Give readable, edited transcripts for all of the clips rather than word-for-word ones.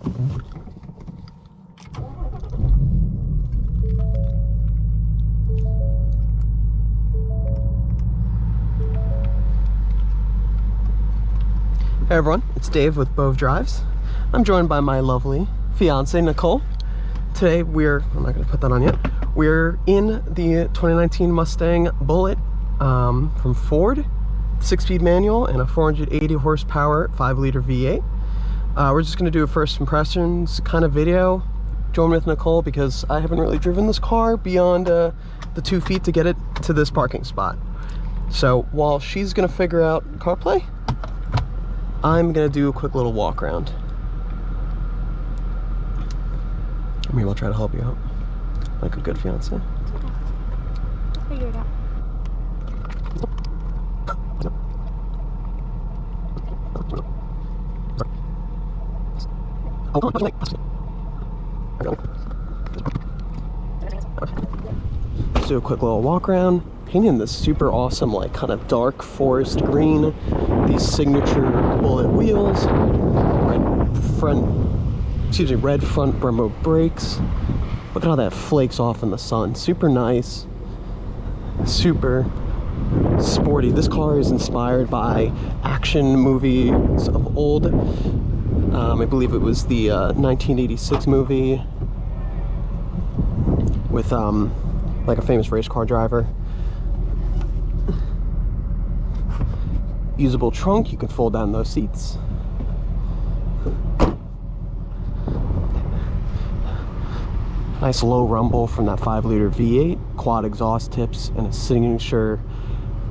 Hey everyone, it's Dave with POV Drives. I'm joined by my lovely fiance, Nicole. Today I'm not gonna put that on yet. We're in the 2019 Mustang Bullitt from Ford, 6-speed manual and a 480 horsepower 5-liter V8. We're just gonna do a first impressions kind of video. Join with Nicole because I haven't really driven this car beyond the 2 feet to get it to this parking spot. So while she's gonna figure out CarPlay, I'm gonna do a quick little walk around. Maybe I'll try to help you out, like a good fiance. It's okay. I'll figure it out. Let's do a quick little walk around. Painting this super awesome, like kind of dark forest green. These signature Bullitt wheels, red front Brembo brakes. Look at how that flakes off in the sun. Super nice, super sporty. This car is inspired by action movies of old. I believe it was the 1986 movie with like a famous race car driver. Usable trunk, you can fold down those seats. Nice low rumble from that 5-liter V8, quad exhaust tips, and a signature,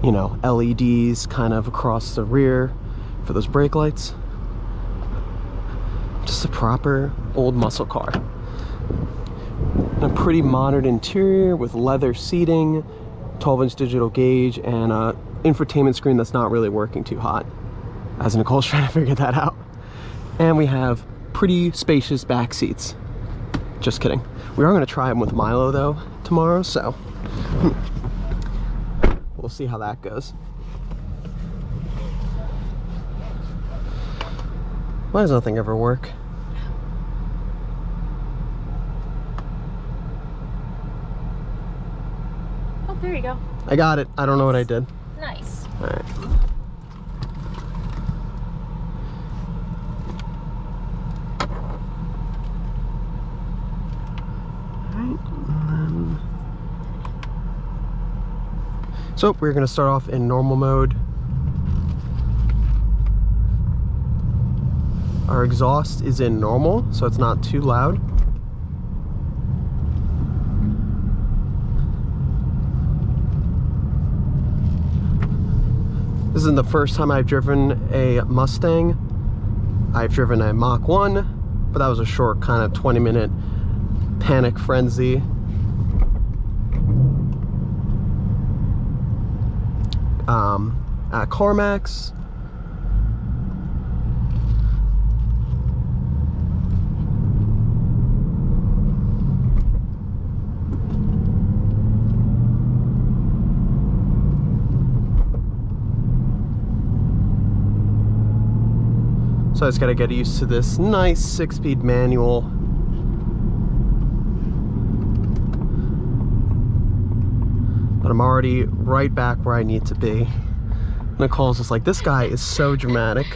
you know, LEDs kind of across the rear for those brake lights. Just a proper old muscle car. And a pretty modern interior with leather seating, 12-inch digital gauge, and a infotainment screen that's not really working too hot, as Nicole's trying to figure that out. And we have pretty spacious back seats. Just kidding. We are going to try them with Milo though tomorrow, so we'll see how that goes. Why does nothing ever work? Oh, there you go. I got it. I don't know what I did. Nice. All right. So we're going to start off in normal mode. Our exhaust is in normal, so it's not too loud. This isn't the first time I've driven a Mustang. I've driven a Mach 1, but that was a short kind of 20-minute panic frenzy. At CarMax. So I just gotta get used to this nice 6-speed manual. But I'm already right back where I need to be. Nicole's just like, this guy is so dramatic.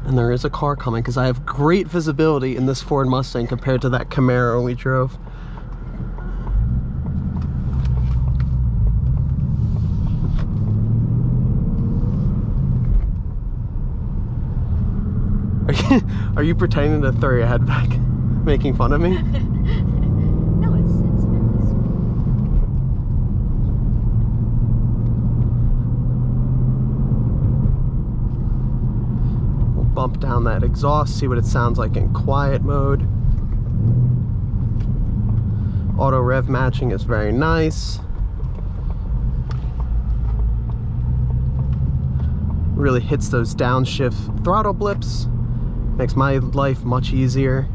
And there is a car coming because I have great visibility in this Ford Mustang compared to that Camaro we drove. Are you pretending to throw your head back, making fun of me? No, it's really sweet. We'll bump down that exhaust, see what it sounds like in quiet mode. Auto rev matching is very nice. Really hits those downshift throttle blips. Makes my life much easier.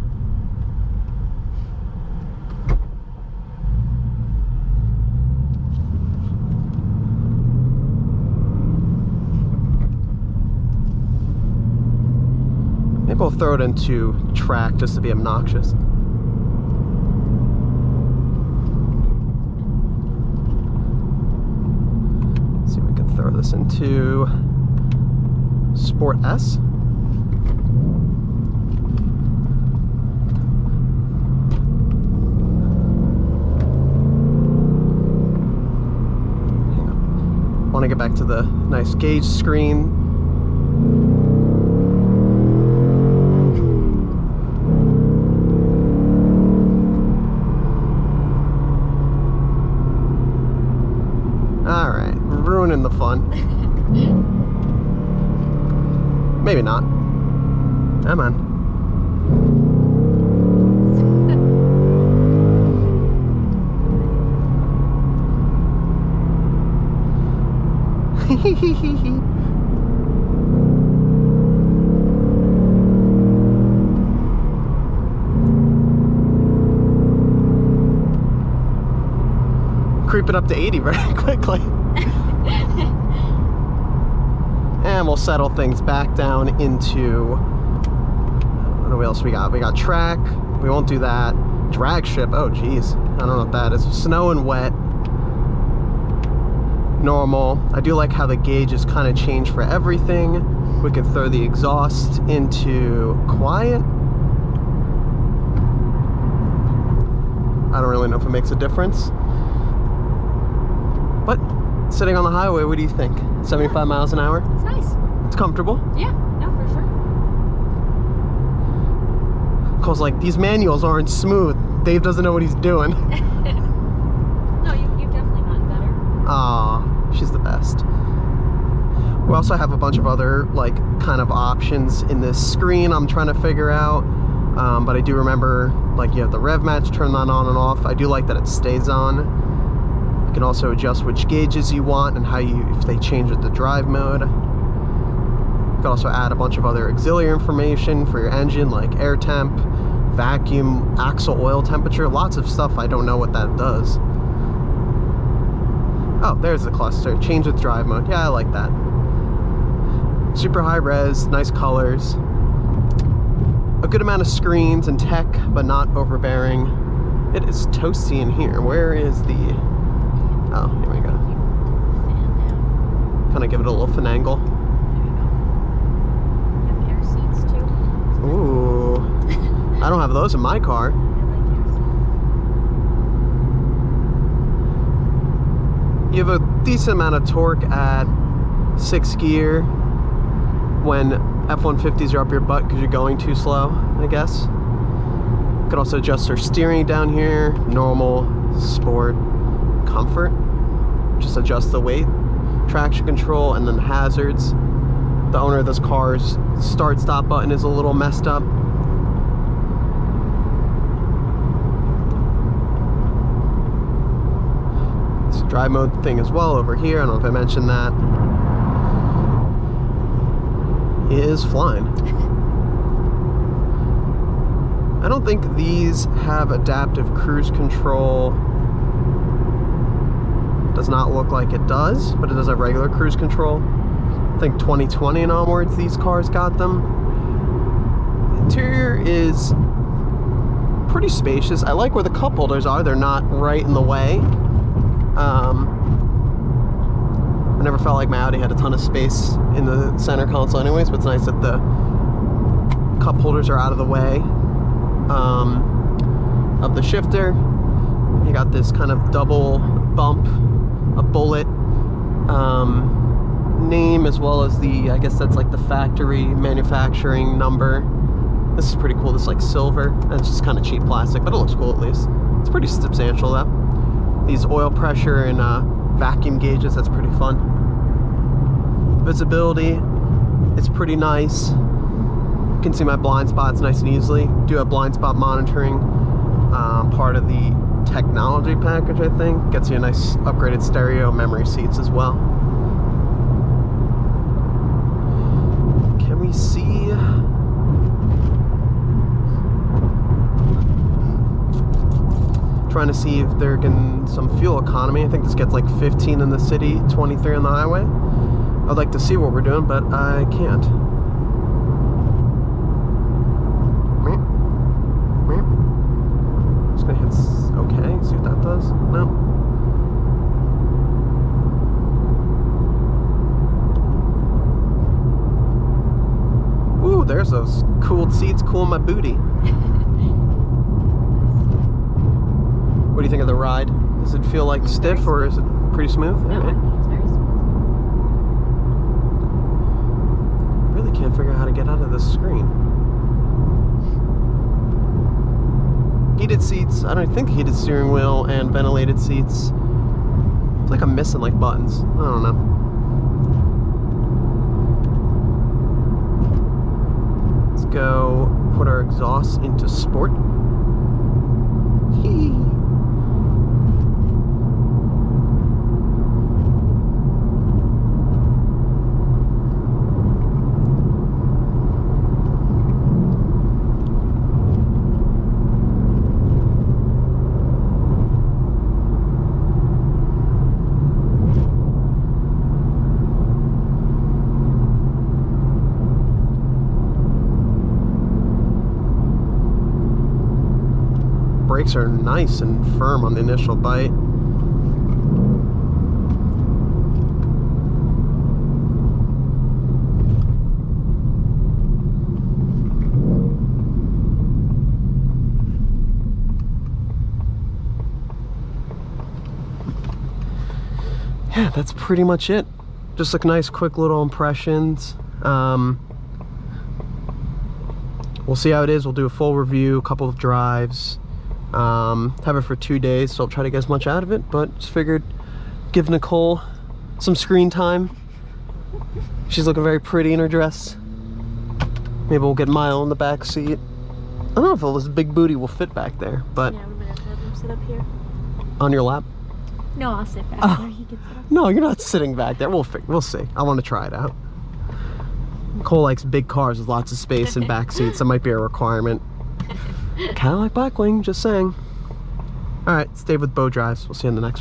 we'll throw it into track just to be obnoxious. Let's see if we can throw this into Sport S. Want to get back to the nice gauge screen. All right, ruining the fun. Maybe not. Come on. Creep it up to 80 very quickly. And we'll settle things back down into, what else we got? We got track. We won't do that. Drag strip. Oh geez, I don't know what that is. Snow and wet. Normal. I do like how the gauges kind of change for everything. We can throw the exhaust into quiet. I don't really know if it makes a difference. But sitting on the highway, what do you think? 75 miles an hour? It's nice. It's comfortable. Yeah, no, for sure. Cause like these manuals aren't smooth. Dave doesn't know what he's doing. No, you've definitely gotten better. Aw, she's the best. We also have a bunch of other like kind of options in this screen I'm trying to figure out. But I do remember like you have the rev match, turn that on and off. I do like that it stays on. You can also adjust which gauges you want and how if they change with the drive mode. You can also add a bunch of other auxiliary information for your engine, like air temp, vacuum, axle oil temperature, lots of stuff. I don't know what that does. Oh, there's the cluster. Change with drive mode. Yeah, I like that. Super high res, nice colors. A good amount of screens and tech, but not overbearing. It is toasty in here. Where is the... Oh, here we go. Kind of give it a little finagle. There you go. You have air seats too. Ooh. I don't have those in my car. I like air seats. You have a decent amount of torque at 6th gear when F-150s are up your butt because you're going too slow, I guess. You can also adjust your steering down here, normal, sport, comfort. Just adjust the weight, traction control, and then hazards. The owner of this car's start-stop button is a little messed up. It's a drive mode thing as well over here. I don't know if I mentioned that. He is flying. I don't think these have adaptive cruise control. Does not look like it does, but it does have regular cruise control. I think 2020 and onwards these cars got them. The interior is pretty spacious. I like where the cup holders are. They're not right in the way. I never felt like my Audi had a ton of space in the center console anyways, but it's nice that the cup holders are out of the way of the shifter. You got this kind of double bump, a Bullitt name, as well as the, I guess that's like the factory manufacturing number. This is pretty cool. This is like silver, and it's just kind of cheap plastic, but it looks cool at least. It's pretty substantial though. These oil pressure and vacuum gauges, that's pretty fun. Visibility, it's pretty nice. You can see my blind spots nice and easily. Do have blind spot monitoring, part of the technology package, I think. Gets you a nice upgraded stereo, memory seats as well. Can we see? Trying to see if there can some fuel economy. I think this gets like 15 in the city, 23 on the highway. I'd like to see what we're doing, but I can't. Just gonna hit okay, see what that does. No. Ooh, there's those cooled seats, cool my booty. What do you think of the ride? Does it feel like stiff or is it pretty smooth? No, I think it's very smooth. Really can't figure out how to get out of this screen. Heated seats. I don't think heated steering wheel and ventilated seats. It's like I'm missing like buttons. I don't know. Let's go put our exhaust into sport. Hee. Brakes are nice and firm on the initial bite. Yeah, that's pretty much it. Just like nice quick little impressions. We'll see how it is. We'll do a full review, a couple of drives. Have it for 2 days, so I'll try to get as much out of it, but just figured give Nicole some screen time. She's looking very pretty in her dress. Maybe we'll get Milo in the back seat. I don't know if all this big booty will fit back there, but Yeah, we might have to have him sit up here. on your lap? No, I'll sit back there. He can sit up. No, you're not sitting back there. We'll see. I want to try it out. Nicole likes big cars with lots of space and back seats. That might be a requirement. Kind of like Blackwing, just saying. All right, stay with Bo Drives. We'll see you in the next one.